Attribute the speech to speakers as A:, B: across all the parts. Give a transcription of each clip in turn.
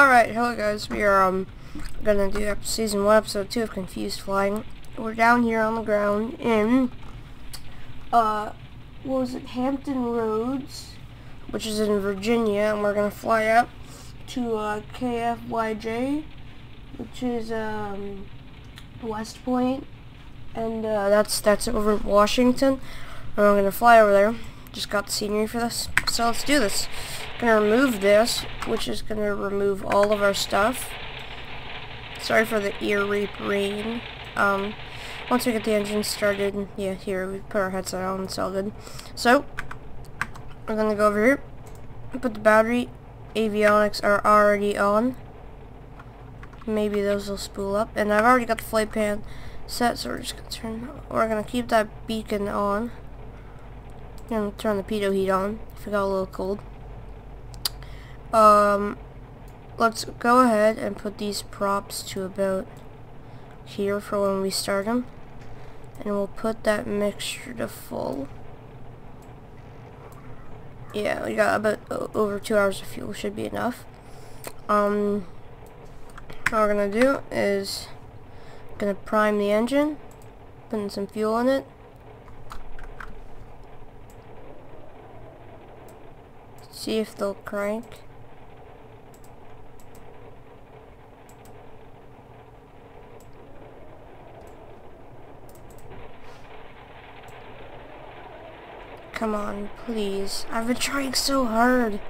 A: Alright, hello guys, we are gonna do season 1 episode 2 of Confused Flying. We're down here on the ground in what was it, Hampton Roads, which is in Virginia, and we're gonna fly up to KFYJ, which is West Point, and that's over in Washington, and I'm gonna fly over there. Just got the scenery for this, so let's do this. Gonna remove this, which is gonna remove all of our stuff. Sorry for the ear rape rain. Once we get the engine started, yeah, here we put our headset on, it's all good. So we're gonna go over here, put the battery. Avionics are already on. Maybe those will spool up, and I've already got the flight pan set, so we're gonna keep that beacon on. And turn the pitot heat on if it got a little cold. Let's go ahead and put these props to about here for when we start them, and we'll put that mixture to full. Yeah, we got about over 2 hours of fuel, should be enough. What we're gonna do is gonna prime the engine, putting some fuel in it. See if they'll crank. Come on, please. I've been trying so hard.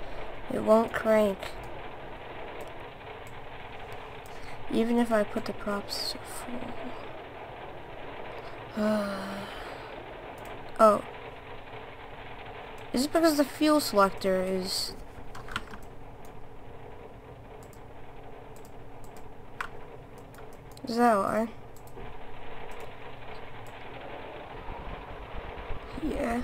A: It won't crank. Even if I put the props to full. Oh. Is it because the fuel selector is... Is that why? Yeah.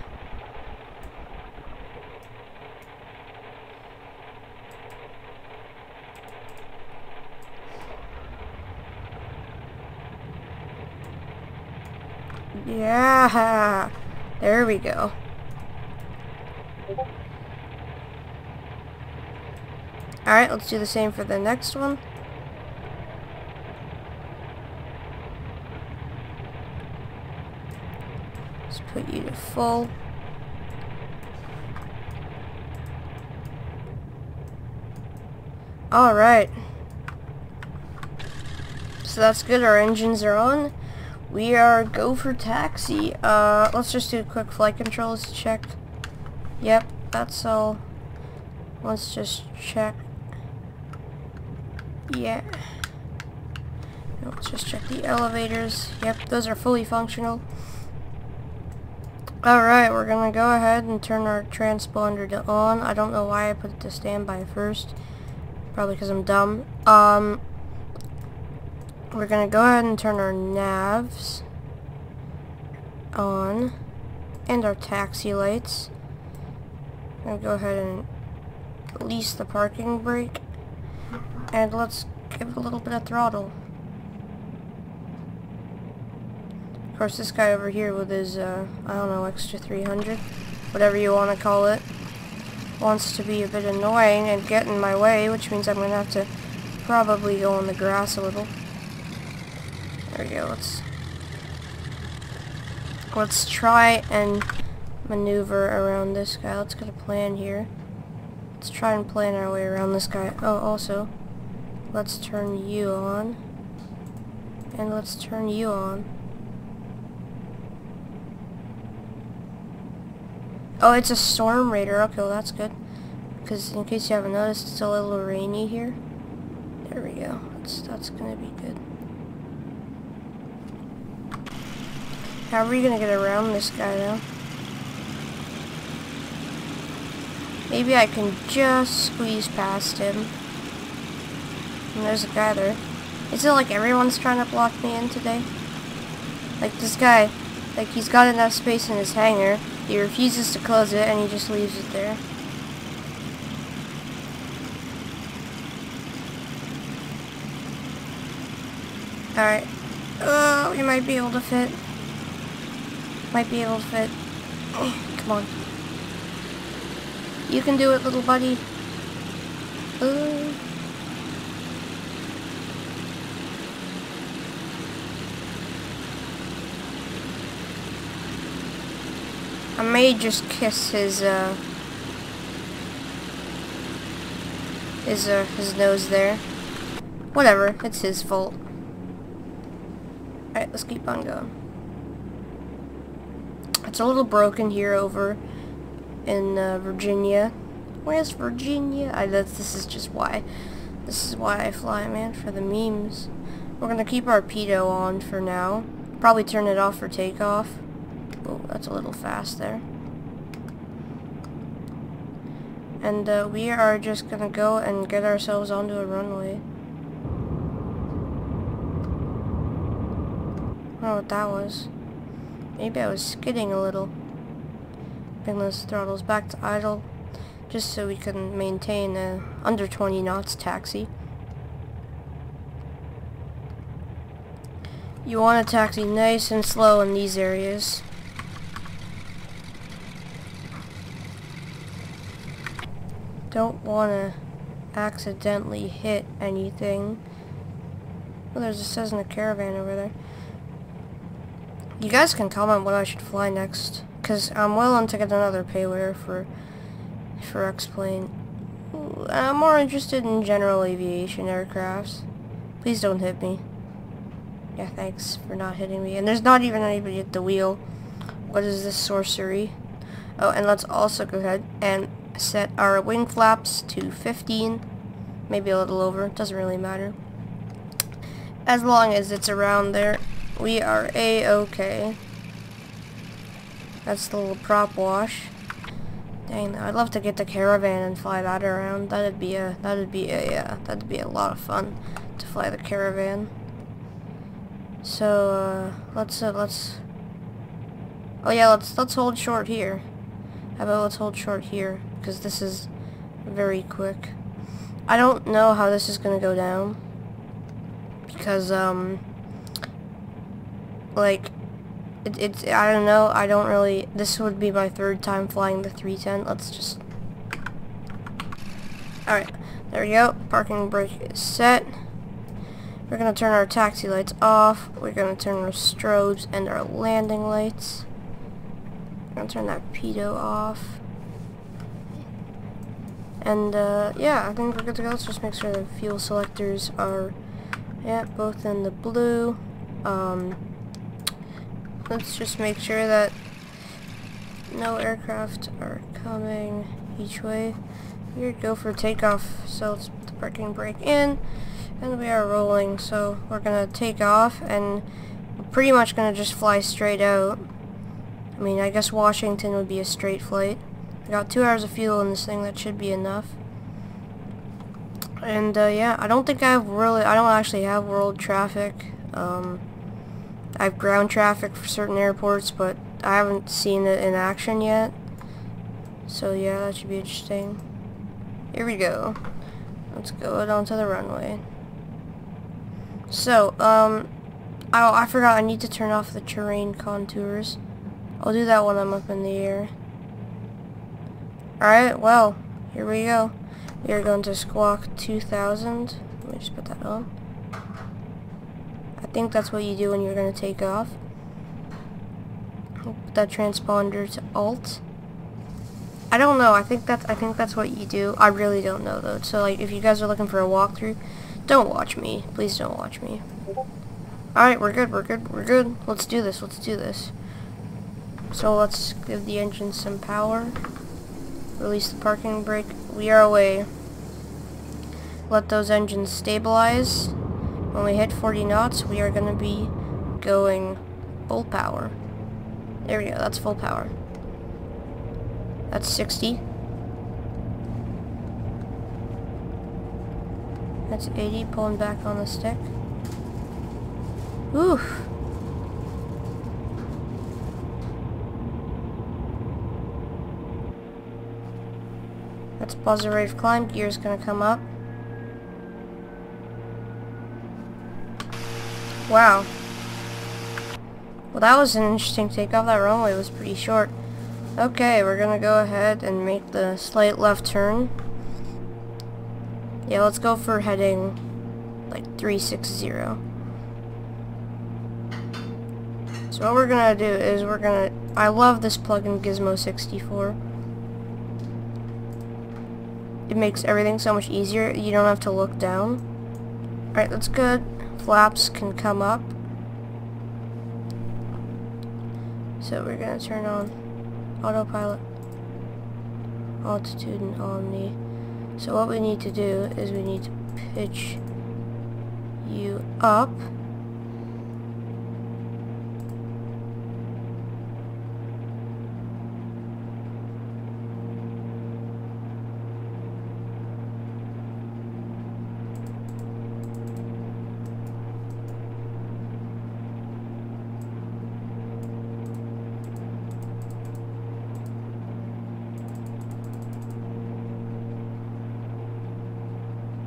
A: Yeah. There we go. Alright, let's do the same for the next one. Let's put you to full. Alright. So that's good, our engines are on. We are go for taxi. Let's just do a quick flight controls check. Yep, that's all. Let's just check. Yeah. Let's just check the elevators. Yep, those are fully functional. Alright, we're gonna go ahead and turn our transponder to on. I don't know why I put it to standby first. Probably because I'm dumb. We're gonna go ahead and turn our navs on. And our taxi lights. I'm gonna go ahead and release the parking brake. And let's give it a little bit of throttle. Of course, this guy over here with his, I don't know, extra 300, whatever you want to call it, wants to be a bit annoying and get in my way, which means I'm going to have to probably go on the grass a little. There we go, let's try and maneuver around this guy. Let's get a plan here. Let's try and plan our way around this guy. Oh, also, let's turn you on. And let's turn you on. Oh, it's a storm raider. Okay, well, that's good. Because in case you haven't noticed, it's a little rainy here. There we go. That's gonna be good. How are we gonna get around this guy though? Maybe I can just squeeze past him. And there's a guy there. Is it like everyone's trying to block me in today? Like this guy, like he's got enough space in his hangar, he refuses to close it and he just leaves it there. Alright. Oh, we might be able to fit. Might be able to fit. Come on. You can do it, little buddy. I may just kiss his nose there. Whatever, it's his fault. Alright, let's keep on going. It's a little broken here over in Virginia. Where's Virginia? This is just why. This is why I fly, man, for the memes. We're gonna keep our pedo on for now. Probably turn it off for takeoff. Oh, that's a little fast there. And we are just gonna go and get ourselves onto a runway. I don't know what that was. Maybe I was skidding a little. Bring those throttles back to idle, just so we can maintain a under 20 knots taxi. You want to taxi nice and slow in these areas. Don't want to accidentally hit anything. Oh, there's a Cessna Caravan over there. You guys can comment what I should fly next, because I'm willing to get another payware for X-Plane. I'm more interested in general aviation aircrafts. Please don't hit me. Yeah, thanks for not hitting me. And there's not even anybody at the wheel. What is this sorcery? Oh, and let's also go ahead and set our wing flaps to 15. Maybe a little over. Doesn't really matter. As long as it's around there, we are A-okay. That's the little prop wash. Dang, I'd love to get the Caravan and fly that around. That'd be a lot of fun to fly the Caravan. So let's hold short here. How about let's hold short here, because this is very quick. I don't know how this is gonna go down, because like I don't know. I don't really. This would be my third time flying the 310. Let's just. Alright, there we go. Parking brake is set. We're going to turn our taxi lights off. We're going to turn our strobes and our landing lights. We're going to turn that pedo off. And yeah, I think we're good to go. Let's just make sure the fuel selectors are, yeah, both in the blue. Let's just make sure that no aircraft are coming each way. We're go for takeoff, so let's put the parking brake in. And we are rolling, so we're gonna take off, and we're pretty much gonna just fly straight out. I mean, I guess Washington would be a straight flight. I got 2 hours of fuel in this thing, that should be enough. And yeah, I don't actually have world traffic. I have ground traffic for certain airports, but I haven't seen it in action yet. So yeah, that should be interesting. Here we go. Let's go out onto the runway. So, I forgot I need to turn off the terrain contours. I'll do that when I'm up in the air. Alright, well, here we go. We are going to squawk 2000. Let me just put that on. I think that's what you do when you're going to take off. Put that transponder to alt. I don't know. I think that's what you do. I really don't know though. So like, if you guys are looking for a walkthrough, don't watch me. Please don't watch me. Alright, we're good. Let's do this. So let's give the engine some power. Release the parking brake. We are away. Let those engines stabilize. When we hit 40 knots, we are going to be going full power. There we go. That's full power. That's 60. That's 80, pulling back on the stick. Oof. That's positive rate of climb. Gear's gonna come up. Wow. Well, that was an interesting takeoff. That runway was pretty short. Okay, we're gonna go ahead and make the slight left turn. Yeah, let's go for heading like 360. So what we're gonna do is I love this plugin Gizmo 64. It makes everything so much easier. You don't have to look down. Alright, that's good. Flaps can come up. So we're gonna turn on autopilot, altitude, and omni. So what we need to do is we need to pitch you up.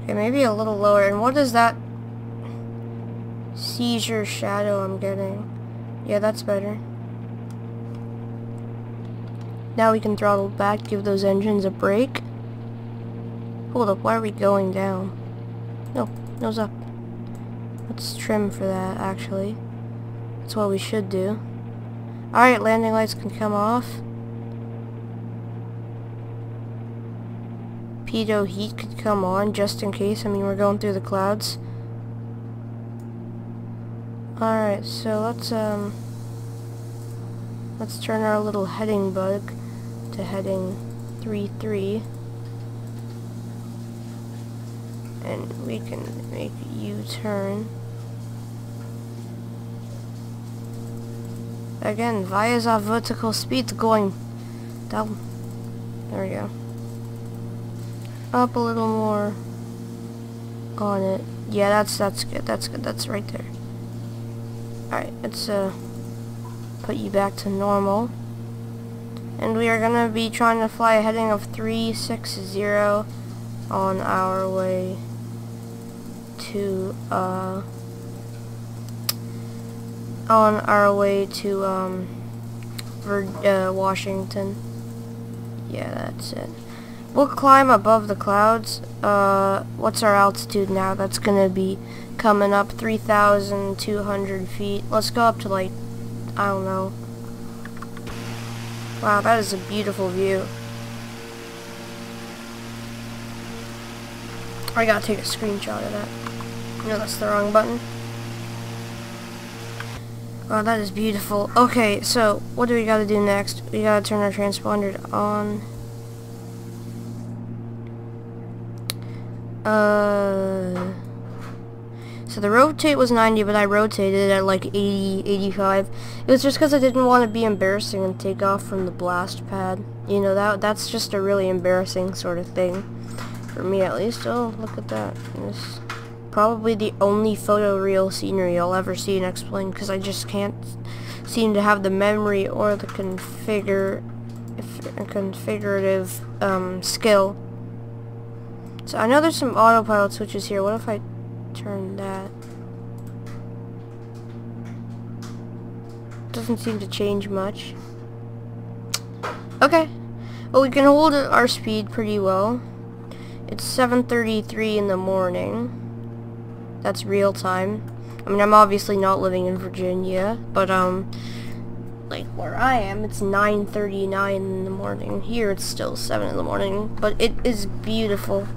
A: Okay, maybe a little lower. And what is that seizure shadow I'm getting? Yeah, that's better. Now we can throttle back, give those engines a break. Hold up, why are we going down? No, nose up. Let's trim for that, actually. That's what we should do. Alright, landing lights can come off. Pitot heat could come on, just in case. I mean, we're going through the clouds. Alright, so let's turn our little heading bug to heading 3-3. And we can make a U-turn. Again, via our vertical speed going down. There we go. Up a little more on it. Yeah, that's good. That's good. That's right there. Alright, let's put you back to normal. And we are gonna be trying to fly a heading of 360 on our way to Washington. Yeah, that's it. We'll climb above the clouds. What's our altitude now? That's gonna be coming up 3,200 feet. Let's go up to, like, I don't know. Wow, that is a beautiful view. I gotta take a screenshot of that. No, that's the wrong button. Wow, that is beautiful. Okay, so what do we gotta do next? We gotta turn our transponder on. So the rotate was 90, but I rotated at like 80, 85. It was just because I didn't want to be embarrassing and take off from the blast pad. You know, that's just a really embarrassing sort of thing. For me, at least. Oh, look at that. It's probably the only photoreal scenery I'll ever see in X-Plane, because I just can't seem to have the memory or the configurative skill. So I know there's some autopilot switches here. What if I turn that? Doesn't seem to change much. Okay. Well, we can hold our speed pretty well. It's 7:33 in the morning. That's real time. I mean, I'm obviously not living in Virginia, but like where I am, it's 9:39 in the morning. Here it's still 7 in the morning, but it is beautiful.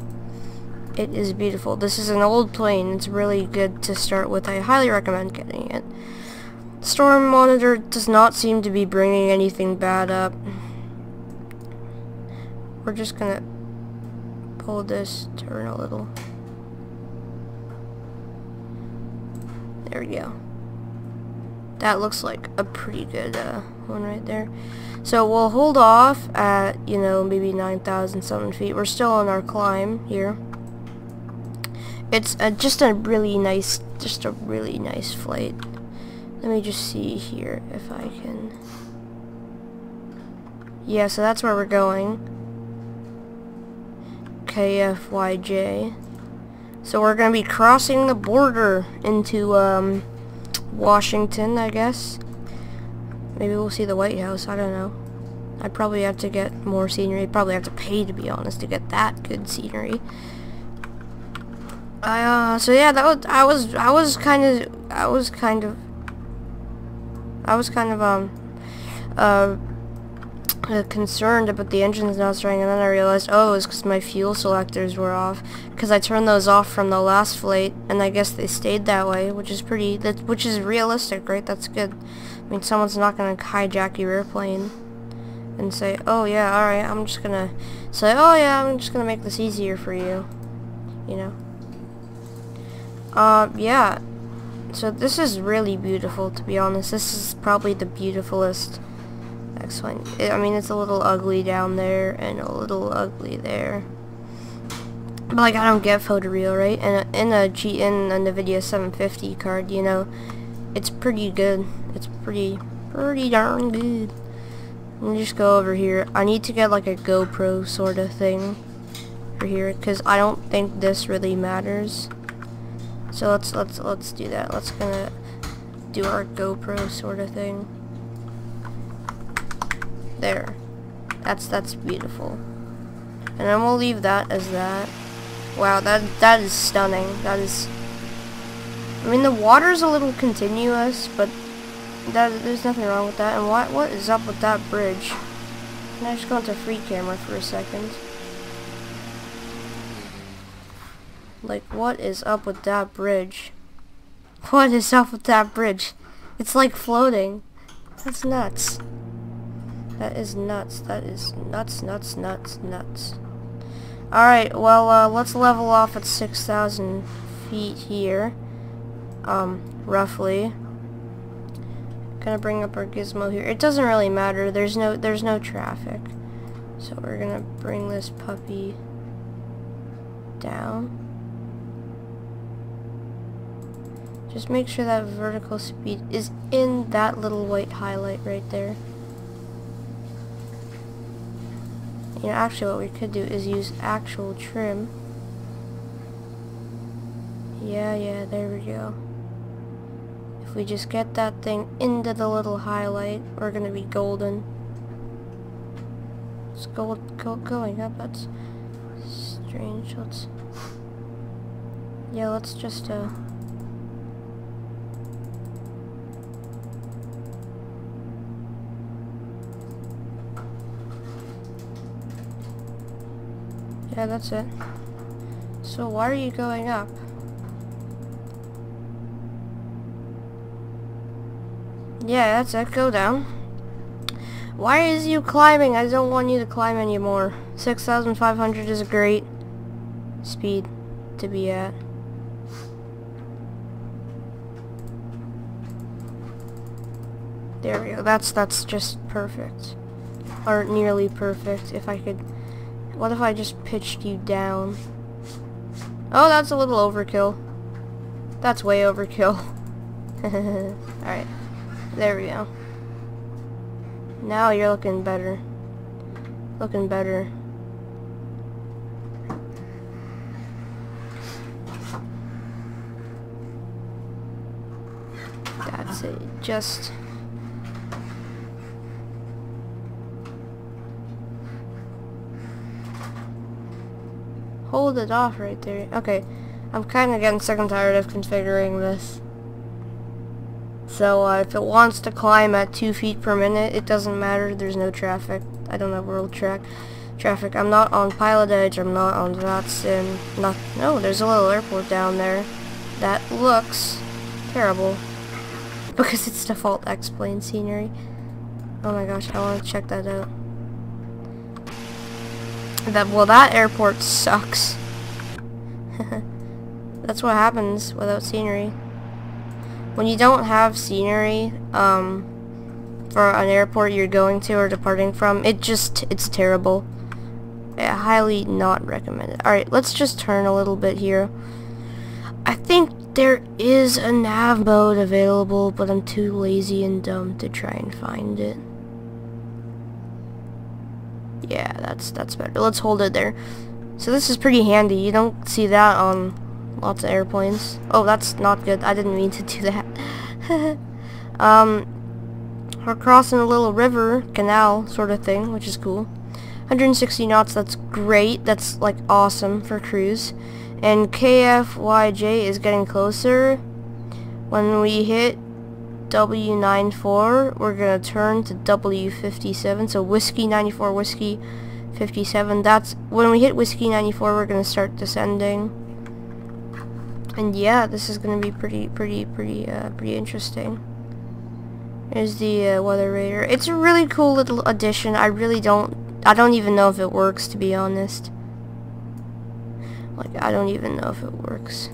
A: It is beautiful. This is an old plane. It's really good to start with. I highly recommend getting it. Storm monitor does not seem to be bringing anything bad up. We're just gonna pull this, turn a little. There we go. That looks like a pretty good one right there. So we'll hold off at, you know, maybe 9,000 something feet. We're still on our climb here. It's just a really nice flight. Let me just see here if I can. Yeah, so that's where we're going. KFYJ. So we're gonna be crossing the border into Washington, I guess. Maybe we'll see the White House. I don't know. I'd probably have to get more scenery. I'd probably have to pay, to be honest, to get that good scenery. So yeah, that was I was kind of I was kind of concerned about the engines not starting, and then I realized, oh, it was because my fuel selectors were off, because I turned those off from the last flight, and I guess they stayed that way, which is which is realistic, right? That's good. I mean, someone's not gonna hijack your airplane and say, oh yeah, alright, I'm just gonna say, oh yeah, I'm just gonna make this easier for you, you know? Yeah. So this is really beautiful, to be honest. This is probably the beautifulest X-Wing. I mean, it's a little ugly down there and a little ugly there. But like, I don't get photoreal, right? And in a NVIDIA 750 card, you know, it's pretty good. It's pretty darn good. Let me just go over here. I need to get like a GoPro sort of thing for here, because I don't think this really matters. So let's do that. Let's gonna do our GoPro sort of thing. There. That's beautiful. And then we'll leave that as that. Wow, that is stunning. That is, I mean, the water's a little continuous, but there's nothing wrong with that. And what is up with that bridge? Can I just go into free camera for a second? Like, what is up with that bridge? What is up with that bridge? It's like floating. That's nuts. That is nuts. That is nuts. Alright, well, let's level off at 6,000 feet here. Roughly. Gonna bring up our gizmo here. It doesn't really matter. There's no traffic. So we're gonna bring this puppy down. Just make sure that vertical speed is in that little white highlight right there. You know, actually what we could do is use actual trim. Yeah, there we go. If we just get that thing into the little highlight, we're gonna be golden. It's going up, that's strange. Let's just yeah, that's it. So why are you going up? Yeah, that's it. Go down. Why is you climbing? I don't want you to climb anymore. 6,500 is a great speed to be at. There we go. That's just perfect. Or nearly perfect, if I could. What if I just pitched you down? Oh, that's a little overkill. That's way overkill. Alright. There we go. Now you're looking better. Looking better. That's it. Just hold it off right there. Okay, I'm kind of getting sick and tired of configuring this. So if it wants to climb at 2 feet per minute, it doesn't matter. There's no traffic. I don't have world traffic. I'm not on Pilot Edge. I'm not on VATSIM. No, there's a little airport down there that looks terrible because it's default X-plane scenery. Oh my gosh, I want to check that out. That airport sucks. That's what happens without scenery. When you don't have scenery, for an airport you're going to or departing from, it's terrible. I highly not recommend it. Alright, let's just turn a little bit here. I think there is a nav mode available, but I'm too lazy and dumb to try and find it. Yeah, that's better. Let's hold it there. So this is pretty handy. You don't see that on lots of airplanes. Oh, that's not good. I didn't mean to do that. We're crossing a little river, canal sort of thing, which is cool. 160 knots, that's great. That's like awesome for cruise. And KFYJ is getting closer. When we hit W94, we're gonna turn to W57, so Whiskey 94, Whiskey 57. That's when we hit Whiskey 94, we're gonna start descending. And yeah, this is gonna be pretty interesting. There's the weather radar. It's a really cool little addition. I don't even know if it works, to be honest. Like, I don't even know if it works.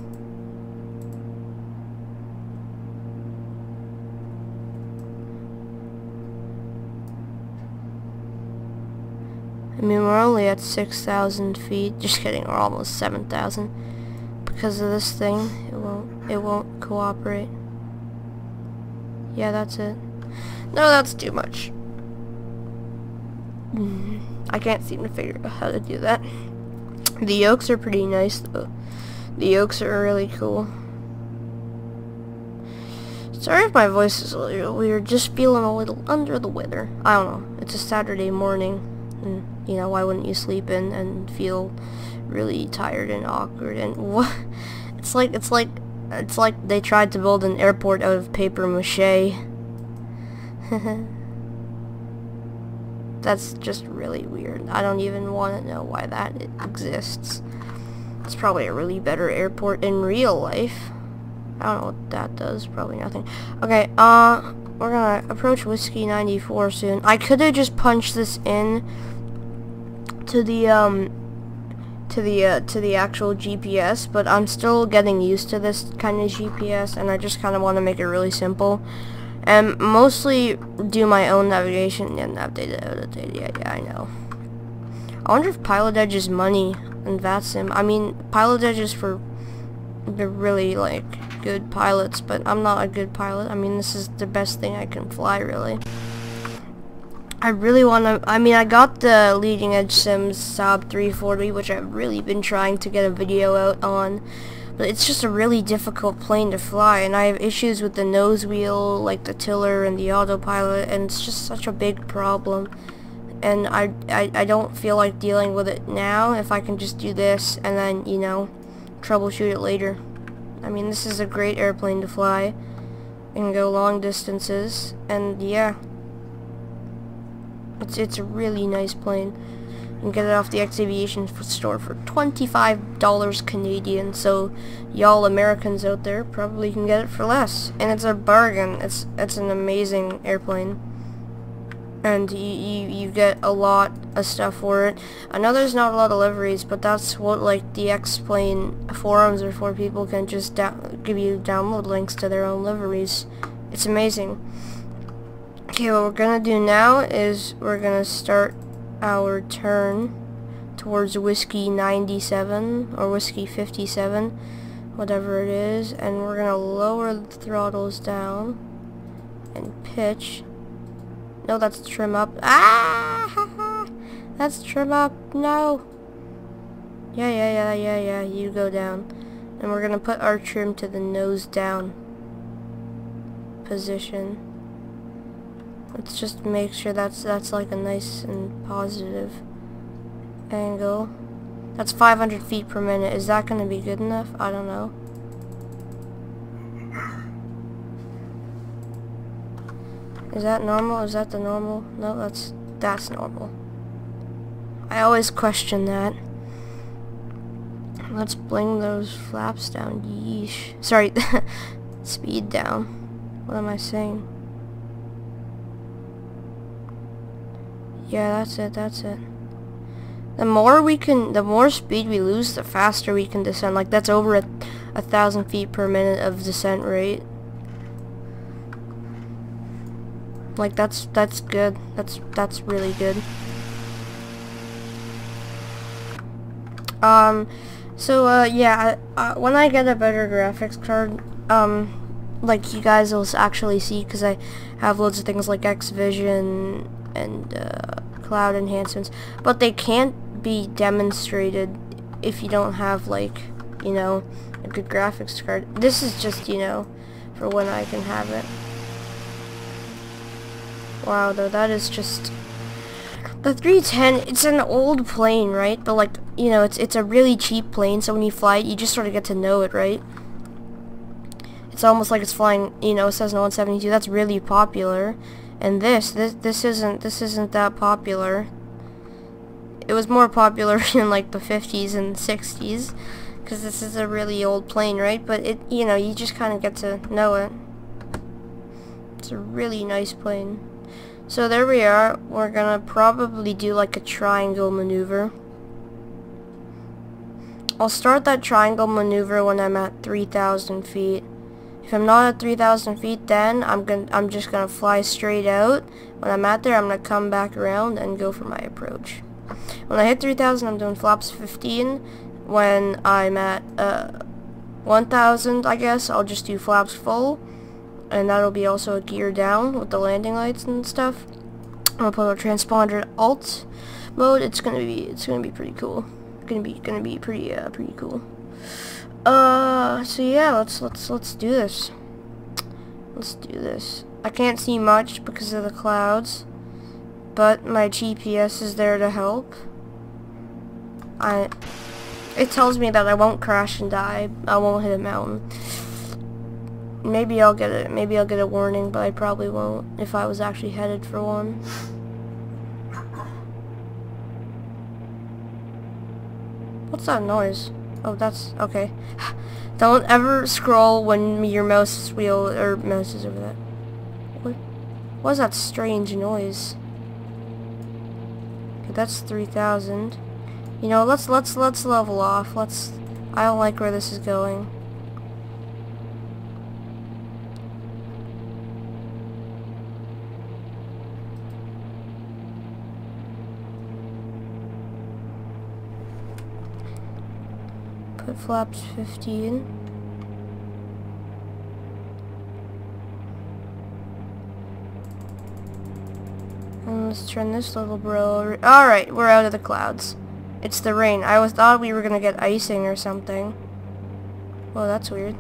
A: I mean, we're only at 6,000 feet. Just kidding, we're almost 7,000. Because of this thing, it won't cooperate. Yeah, that's it. No, that's too much. I can't seem to figure out how to do that. The yolks are pretty nice, though. The yolks are really cool. Sorry if my voice is a little weird. Just feeling a little under the weather. I don't know. It's a Saturday morning. And, you know, why wouldn't you sleep in and feel really tired and awkward? And what? It's like they tried to build an airport out of paper mache. That's just really weird. I don't even want to know why that exists. It's probably a really better airport in real life. I don't know what that does. Probably nothing. Okay, we're gonna approach Whiskey 94 soon. I could have just punched this in to the actual GPS, but I'm still getting used to this kind of GPS, and I just kind of want to make it really simple. And mostly do my own navigation and update. Yeah, I know. I wonder if Pilot Edge is money and VATSIM. I mean, Pilot Edge is for the really, like, good pilots, but I'm not a good pilot. I mean, this is the best thing I can fly, really. I really want to, I mean, I got the Leading Edge Sims Saab 340, which I've really been trying to get a video out on. But it's just a really difficult plane to fly, and I have issues with the nose wheel, like the tiller and the autopilot, and it's just such a big problem. And I don't feel like dealing with it now if I can just do this and then, you know, troubleshoot it later. I mean, this is a great airplane to fly and go long distances, and yeah. It's a really nice plane. You can get it off the X Aviation store for $25 Canadian, so y'all Americans out there probably can get it for less. And it's a bargain. It's an amazing airplane. And you get a lot of stuff for it. I know there's not a lot of liveries, but that's what, like, the X-Plane forums are for. People can just give you download links to their own liveries. It's amazing. Okay, what we're gonna do now is we're gonna start our turn towards Whiskey 97 or Whiskey 57, whatever it is, and we're gonna lower the throttles down and pitch. No, that's trim up. Ah! That's trim up. No. Yeah. You go down, and we're gonna put our trim to the nose down position. Let's just make sure that's like a nice and positive angle. That's 500 feet per minute. Is that going to be good enough? I don't know. Is that normal? Is that the normal? No, that's normal. I always question that. Let's bring those flaps down. Yeesh. Sorry, speed down. What am I saying? Yeah, that's it. The more speed we lose, the faster we can descend. Like, that's over 1,000 feet per minute of descent rate. Like, that's good. That's really good. Yeah, when I get a better graphics card, like, you guys will actually see, because I have loads of things like X-Vision and cloud enhancements, but they can't be demonstrated if you don't have, like, you know, a good graphics card. This is just, you know, for when I can have it. Wow, though, that is just the 310. It's an old plane, right? But, like, you know, it's a really cheap plane, so when you fly it, you just sort of get to know it, right? It's almost like it's flying, you know, Cessna 172. That's really popular. And this isn't that popular. It was more popular in like the 50s and 60s, because this is a really old plane, right? But it, you know, you just kind of get to know it. It's a really nice plane. So there we are. We're gonna probably do like a triangle maneuver. I'll start that triangle maneuver when I'm at 3,000 feet. If I'm not at 3,000 feet, then I'm just gonna fly straight out. When I'm at there, I'm gonna come back around and go for my approach. When I hit 3,000, I'm doing flaps 15. When I'm at 1,000, I guess, I'll just do flaps full, and that'll be also a gear down with the landing lights and stuff. I'll put a transponder alt mode. It's gonna be pretty cool. Gonna be pretty cool. So yeah, let's do this. Let's do this. I can't see much because of the clouds, but my GPS is there to help. It tells me that I won't crash and die. I won't hit a mountain. Maybe I'll get a warning, but I probably won't if I was actually headed for one. What's that noise? Oh, that's okay. Don't ever scroll when your mouse is over that. What is that strange noise? Okay, that's 3,000. You know, let's level off. I don't like where this is going. Put flaps 15. And let's turn this little bro over. Alright, we're out of the clouds. It's the rain. I thought we were gonna get icing or something. Well, that's weird.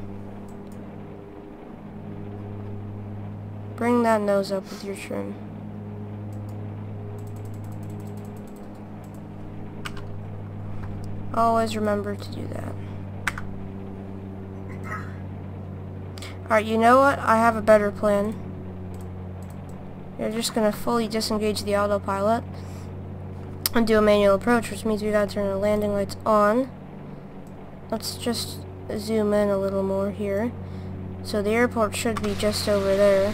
A: Bring that nose up with your trim. Always remember to do that. Alright, you know what? I have a better plan. You're just gonna fully disengage the autopilot and do a manual approach, which means we gotta turn our landing lights on. Let's just zoom in a little more here. So the airport should be just over there.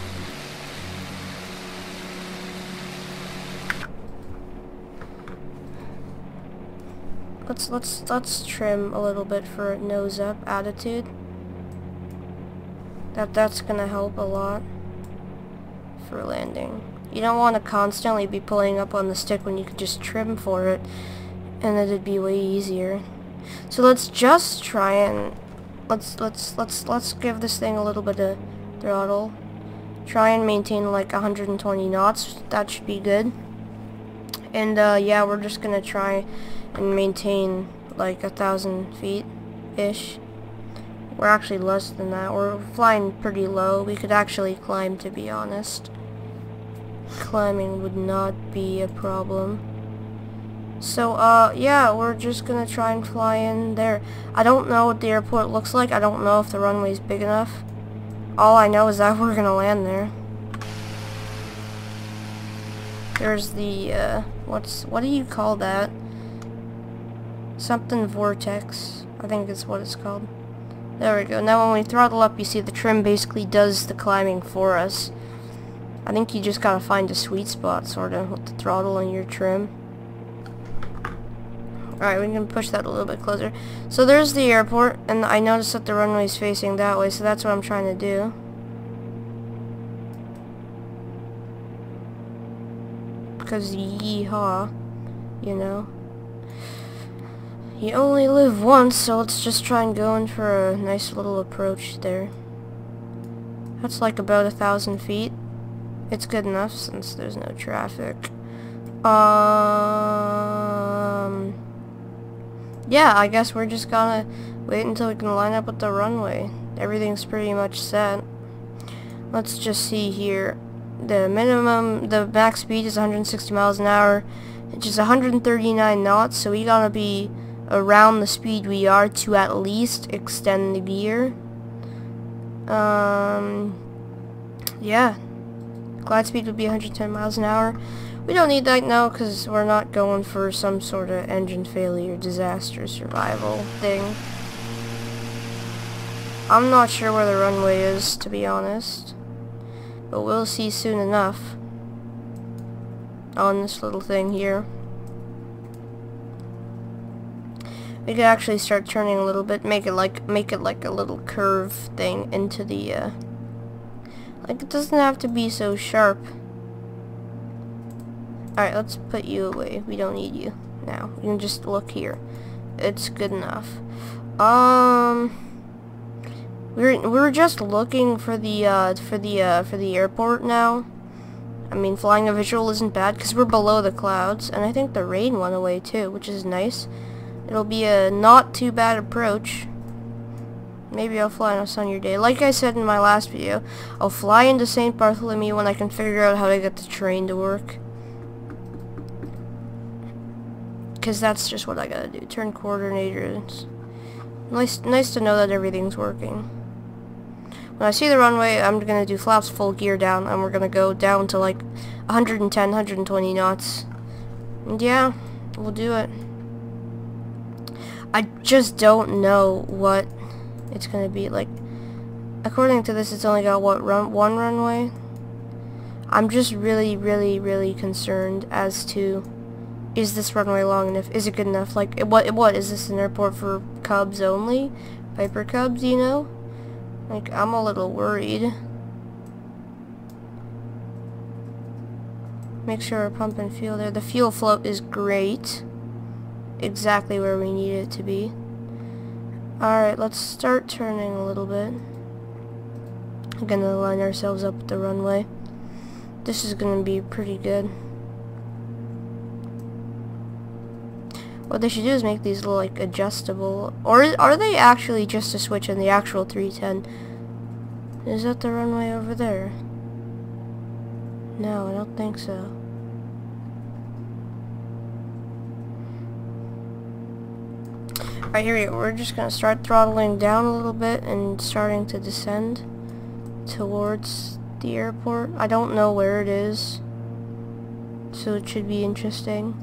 A: Let's trim a little bit for nose up attitude. That's gonna help a lot for landing. You don't want to constantly be pulling up on the stick when you could just trim for it, and it'd be way easier. So let's just try and let's give this thing a little bit of throttle. Try and maintain like 120 knots. That should be good. And yeah, we're just gonna try and maintain like 1,000 feet ish. We're actually less than that. We're flying pretty low. We could actually climb, to be honest. Climbing would not be a problem. So yeah, we're just gonna try and fly in there. I don't know what the airport looks like. I don't know if the runway's big enough. All I know is that we're gonna land there. There's the what do you call that? Something vortex, I think is what it's called. There we go. Now when we throttle up, you see the trim basically does the climbing for us. I think you just gotta find a sweet spot, sort of, with the throttle and your trim. Alright, we can push that a little bit closer. So there's the airport, and I noticed that the runway is facing that way, so that's what I'm trying to do. Because yeehaw, you know. You only live once, so let's just try and go in for a nice little approach there. That's like about 1,000 feet. It's good enough since there's no traffic. Yeah, I guess we're just gonna wait until we can line up with the runway. Everything's pretty much set. Let's just see here. The max speed is 160 miles an hour, which is 139 knots, so we gotta be around the speed we are to at least extend the gear. Yeah. Glide speed would be 110 miles an hour. We don't need that now because we're not going for some sort of engine failure, disaster, survival thing. I'm not sure where the runway is, to be honest. But we'll see soon enough. On this little thing here. We could actually start turning a little bit, make it like a little curve thing into the like it doesn't have to be so sharp. Alright, let's put you away. We don't need you now. You can just look here. It's good enough. We're just looking for the airport now. I mean, flying a visual isn't bad because we're below the clouds, and I think the rain went away too, which is nice. It'll be a not too bad approach. Maybe I'll fly on a sunnier day. Like I said in my last video, I'll fly into St. Bartholomew when I can figure out how to get the train to work. Because that's just what I gotta do. Turn coordinators. Nice to know that everything's working. When I see the runway, I'm gonna do flaps full gear down, and we're gonna go down to like 110, 120 knots. And yeah, we'll do it. I just don't know what it's gonna be like. According to this, it's only got what, one runway? I'm just really concerned as to, is this runway long enough? Is it good enough? Like, what is this an airport for Cubs only? Piper Cubs, you know? Like, I'm a little worried. Make sure our pump and fuel there. The fuel float is great. Exactly where we need it to be. Alright, let's start turning a little bit. We're gonna line ourselves up with the runway. This is gonna be pretty good. What they should do is make these little, like, adjustable. Or are they actually just a switch in the actual 310? Is that the runway over there? No, I don't think so. Alright, here we go. We're just gonna start throttling down a little bit and starting to descend towards the airport. I don't know where it is, so it should be interesting.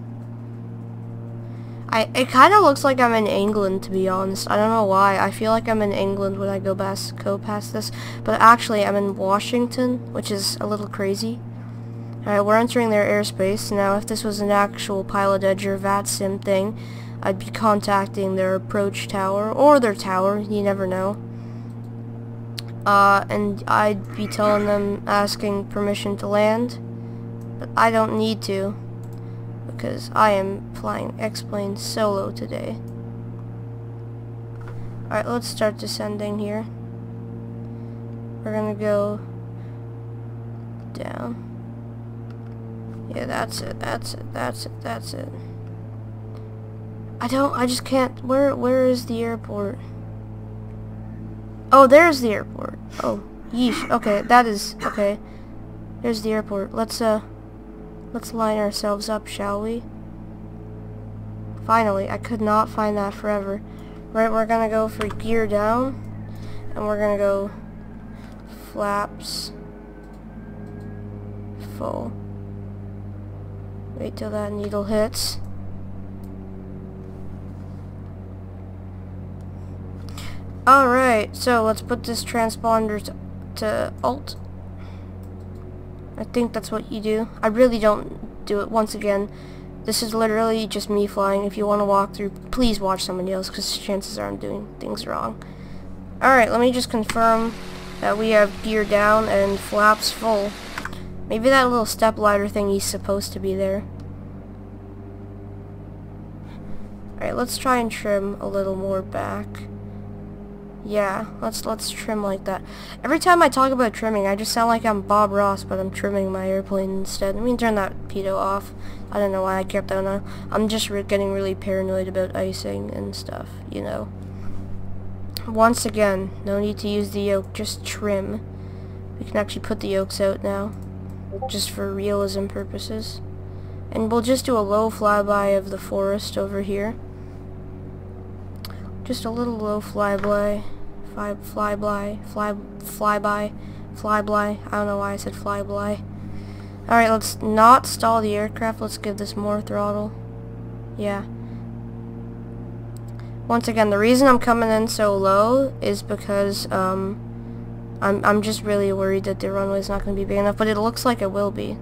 A: It kind of looks like I'm in England, to be honest. I don't know why. I feel like I'm in England when I go past this, but actually I'm in Washington, which is a little crazy. Alright, we're entering their airspace. Now, if this was an actual Pilot Edge or VATSIM thing, I'd be contacting their approach tower, or their tower, you never know. And I'd be telling them, asking permission to land, but I don't need to, because I am flying X-Plane solo today. Alright, let's start descending here. We're gonna go down. Yeah, that's it. I just can't, where is the airport? Oh, there's the airport. Oh, yeesh. Okay, okay. There's the airport. Let's line ourselves up, shall we? Finally, I could not find that forever. Right, we're gonna go for gear down, and we're gonna go flaps full. Wait till that needle hits. Alright, so let's put this transponder to alt. I think that's what you do. I really don't do it. Once again, this is literally just me flying. If you want to walk through, please watch somebody else, because chances are I'm doing things wrong. Alright, let me just confirm that we have gear down and flaps full. Maybe that little step ladder thing is supposed to be there. Alright, let's try and trim a little more back. Yeah, let's trim like that. Every time I talk about trimming, I just sound like I'm Bob Ross, but I'm trimming my airplane instead. Let me turn that pitot off. I don't know why I kept that on. I'm just getting really paranoid about icing and stuff, you know. Once again, no need to use the yoke, just trim. We can actually put the yokes out now, just for realism purposes. And we'll just do a low flyby of the forest over here. Just a little low flyby flyby. I don't know why I said flyby. Alright, let's not stall the aircraft. Let's give this more throttle. Yeah. Once again, the reason I'm coming in so low is because I'm just really worried that the runway's not going to be big enough, but it looks like it will be.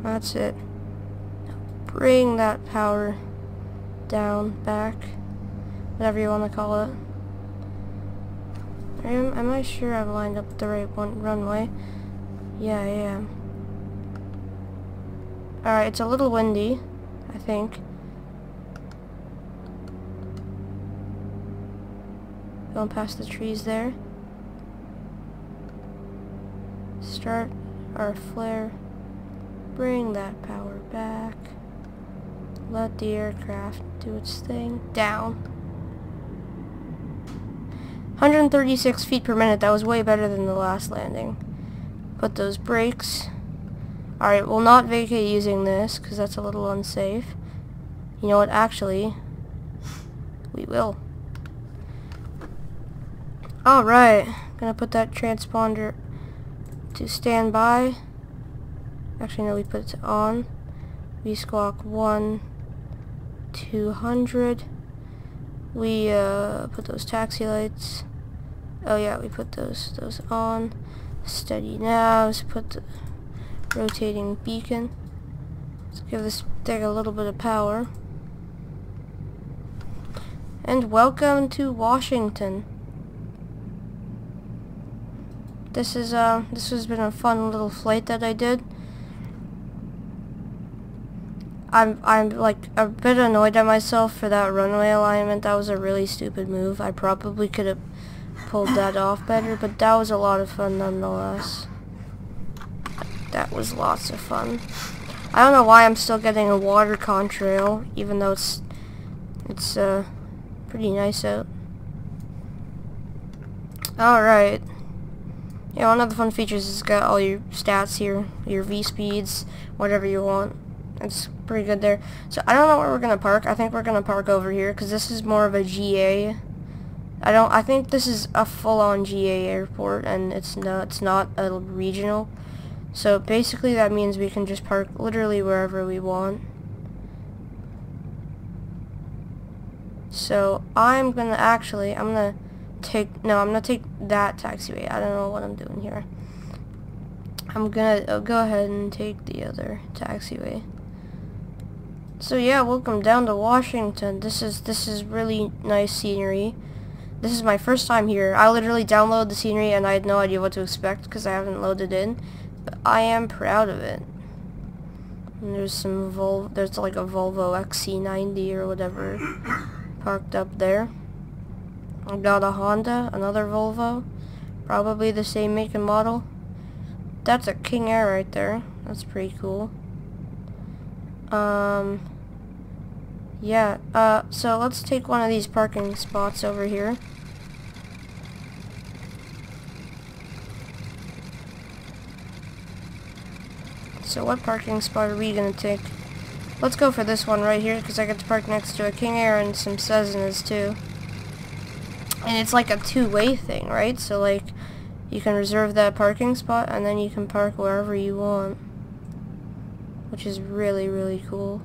A: That's it. Bring that power down, back, whatever you want to call it. Am I sure I've lined up the right runway? Yeah, I am. Alright, it's a little windy, I think. Going past the trees there. Start our flare. Bring that power back. Let the aircraft do its thing. Down. 136 feet per minute. That was way better than the last landing. Put those brakes. Alright, we'll not vacate using this because that's a little unsafe. You know what? Actually, we will. Alright. Gonna put that transponder to standby. Actually, no, we put it on. V-squawk 1, 200. We put those taxi lights. Oh yeah, we put those on. Steady navs. Put the rotating beacon. Let's give this thing a little bit of power. And welcome to Washington. This has been a fun little flight that I did. I'm like a bit annoyed at myself for that runway alignment. That was a really stupid move. I probably could have pulled that off better, but that was a lot of fun nonetheless. That was lots of fun. I don't know why I'm still getting a water contrail, even though it's pretty nice out. Alright. Yeah, one of the fun features is got all your stats here, your V speeds, whatever you want. It's pretty good there. So I don't know where we're gonna park. I think we're gonna park over here because this is more of a GA. I think this is a full-on GA airport, and it's not a regional. So basically that means we can just park literally wherever we want. So I'm gonna take that taxiway. I don't know what I'm doing here. I'm gonna go ahead and take the other taxiway. So yeah, welcome down to Washington. This is really nice scenery. This is my first time here. I literally downloaded the scenery and I had no idea what to expect because I haven't loaded in. But I am proud of it. And there's there's like a Volvo XC90 or whatever parked up there. I got a Honda, another Volvo, probably the same make and model. That's a King Air right there. That's pretty cool. Yeah, so let's take one of these parking spots over here. So what parking spot are we gonna take? Let's go for this one right here, because I get to park next to a King Air and some Cessnas too. And it's like a two-way thing, right? So like, you can reserve that parking spot, and then you can park wherever you want. Which is really, really cool.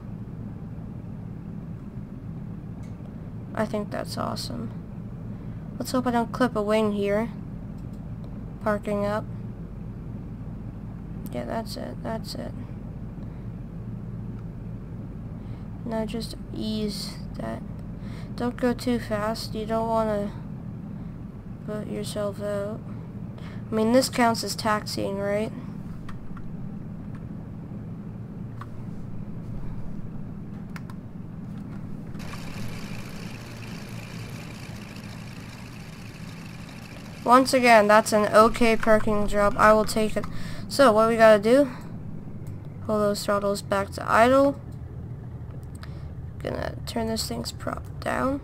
A: I think that's awesome. Let's hope I don't clip a wing here. Parking up. Yeah, that's it. That's it. Now just ease that. Don't go too fast. You don't want to put yourself out. I mean, this counts as taxiing, right? Once again, that's an okay parking job. I will take it. So, what we gotta do? Pull those throttles back to idle. Gonna turn this thing's prop down.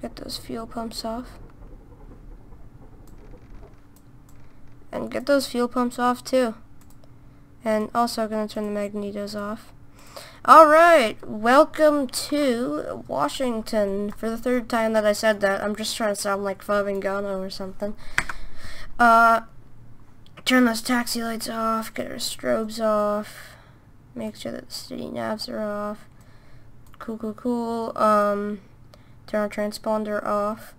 A: Get those fuel pumps off. And get those fuel pumps off too. And also gonna turn the magnetos off. Alright, welcome to Washington. For the third time that I said that, I'm just trying to sound like Favingano or something. Turn those taxi lights off, get our strobes off, make sure that the city navs are off. Cool. Turn our transponder off.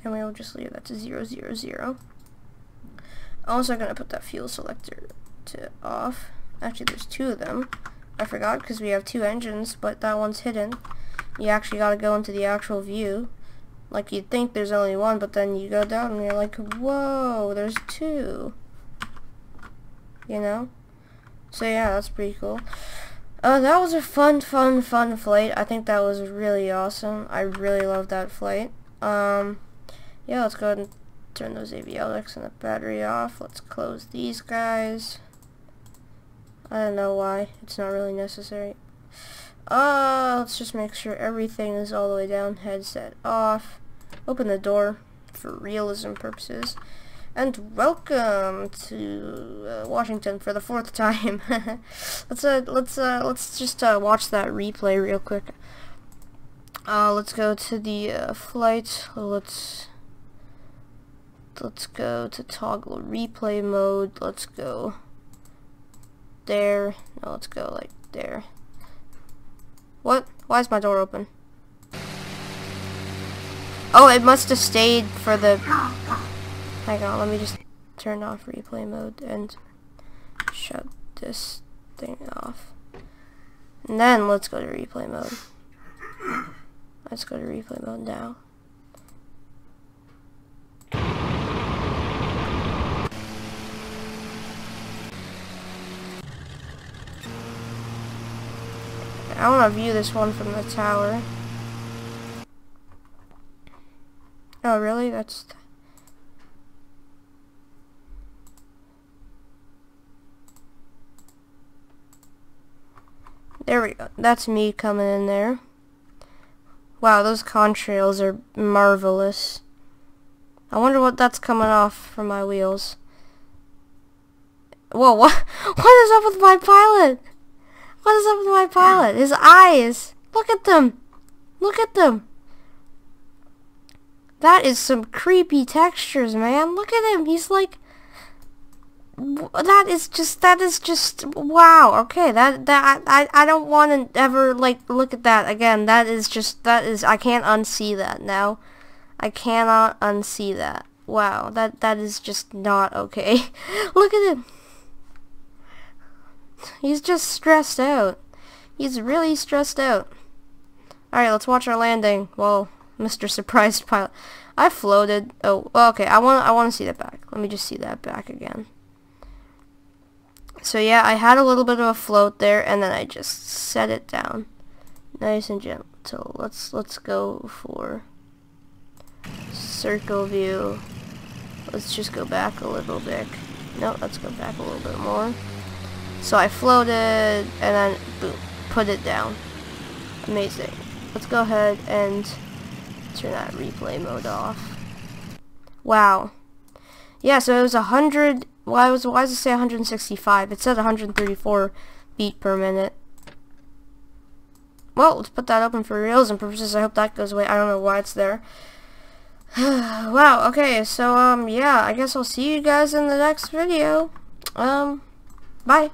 A: And we'll just leave that to 000. Also gonna put that fuel selector to off. Actually, there's two of them. I forgot because we have two engines, but that one's hidden. You actually gotta go into the actual view. Like, you'd think there's only one, but then you go down and you're like, whoa, there's two. You know? So yeah, that's pretty cool. That was a fun flight. I think that was really awesome. I really loved that flight. Yeah, let's go ahead and turn those avionics and the battery off. Let's close these guys. I don't know why. It's not really necessary. Let's just make sure everything is all the way down. Headset off. Open the door for realism purposes. And welcome to Washington for the fourth time. let's just watch that replay real quick. Let's go to the flight. Let's go to toggle replay mode. Let's go there. No, let's go like there. What? Why is my door open? Oh, it must have stayed for the... Hang on, let me just turn off replay mode and shut this thing off. And then let's go to replay mode. Let's go to replay mode now. I want to view this one from the tower. Oh, really? That's... There we go. That's me coming in there. Wow, those contrails are marvelous. I wonder what that's coming off from my wheels. Whoa, what is up with my pilot? What is up with my pilot? His eyes! Look at them! Look at them! That is some creepy textures, man. Look at him. He's like... That is just... Wow. Okay, I don't want to ever, like, look at that again. That is... I can't unsee that now. I cannot unsee that. Wow, that is just not okay. Look at him. He's just stressed out. He's really stressed out. Alright, let's watch our landing. Well, Mr. Surprised Pilot. I floated. Oh, okay. I want to see that back. Let me just see that back again. So yeah, I had a little bit of a float there, and then I just set it down, nice and gentle. Let's go for circle view. Let's just go back a little bit. No, let's go back a little bit more. So I floated, and then boom, put it down. Amazing. Let's go ahead and turn that replay mode off. Wow. Yeah, so it was 100. Why does it say 165? It said 134 beat per minute. Well, let's put that open for realism purposes. I hope that goes away. I don't know why it's there. Wow. Okay. So yeah, I guess I'll see you guys in the next video. Bye.